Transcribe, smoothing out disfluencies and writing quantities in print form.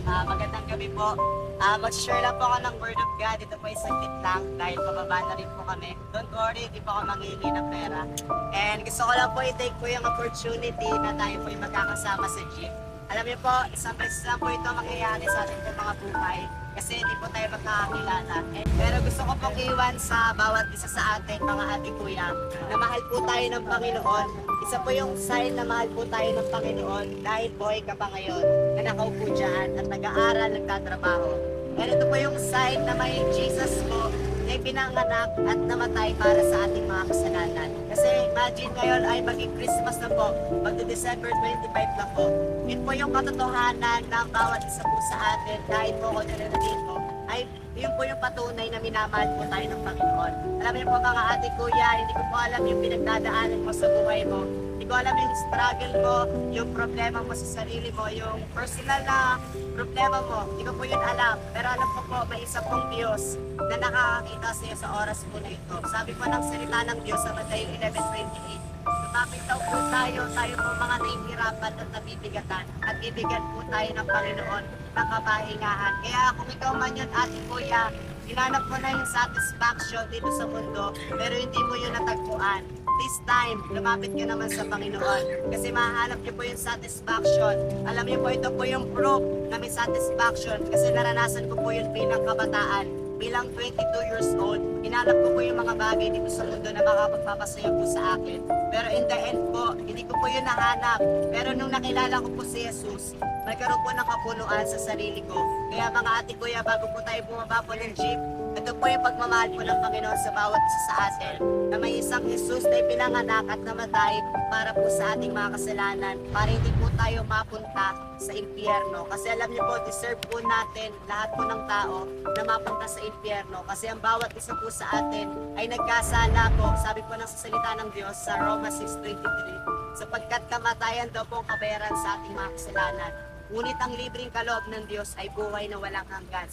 Magandang gabi po. Mag-share lang po ako ng Word of God. Ito po ay saglit lang dahil pababa na rin po kami. Don't worry, hindi po ako manghihingi ng pera. And gusto ko lang po i-take po yung opportunity na tayo po yung magkakasama sa jeep. Alam niyo po, isang beses lang po ito mangyayari sa ating po mga buhay kasi hindi po tayo magkakakilala. Pero gusto ko pong iwan sa bawat isa sa atin, mga ate kuya, na mahal po tayo ng Panginoon. Isa po yung sign na mahal po tayo ng Panginoon dahil buhay ka pa ngayon na nakaupo dyan at nag-aaral, nagtatrabaho. And ito po yung sign na may Jesus po na pinanganak at namatay para sa ating mga kasalanan. Kasi imagine ngayon ay maging Christmas na po, magdo-December 25 na po. Yun po yung katotohanan ng bawat isa po sa atin kahit po ako nila dito ay yun po yung patunay na minamahal po tayo ng Panginoon. Alam niyo po mga ate kuya, hindi ko po alam yung pinagdadaanan mo sa buhay mo. Hindi ko alam yung struggle mo, yung problema mo sa sarili mo, yung personal na problema mo. Hindi ko po yun alam. Pero alam ko po, may isa pong Diyos na nakakakita sa iyo sa oras po na ito. Sabi po ng salita ng Diyos sa Matthew 11:28, lumapit daw po tayo po mga nahihirapan at nabibigatan at ibigyan po tayo ng Panginoon ng kapahingahan. Kaya kung ikaw man yun, ate kuya, hinanap mo na yung satisfaction dito sa mundo, pero hindi mo yun natagpuan. This time, lumapit ka naman sa Panginoon kasi mahanap niyo po yung satisfaction. Alam niyo po, ito po yung proof na may satisfaction kasi naranasan ko po yun bilang kabataan. Bilang 22 years old, hinanap ko po yung mga bagay dito sa mundo na makapagpapasaya po sa akin. Pero in the end po, hindi ko po yun nahanap. Pero nung nakilala ko po si Jesus, nagkaroon po ng kapunuan sa sarili ko. Kaya mga ate kuya, bago po tayo bumaba po ng jeep, ito po yung pagmamahal po ng Panginoon sa bawat isa sa atin, na may isang Jesus na pinanganak at namatay para po sa ating mga kasalanan, para hindi po tayo mapunta sa impyerno. Kasi alam niyo po, deserve po natin, lahat po ng tao, na mapunta sa impyerno. Kasi ang bawat isa po sa atin ay nagkasala po, sabi po ng salita ng Diyos sa Roma 6:23, sapagkat kamatayan daw po ang kabayaran sa ating mga kasalanan. Ngunit ang libreng kaloob ng Diyos ay buhay na walang hanggan.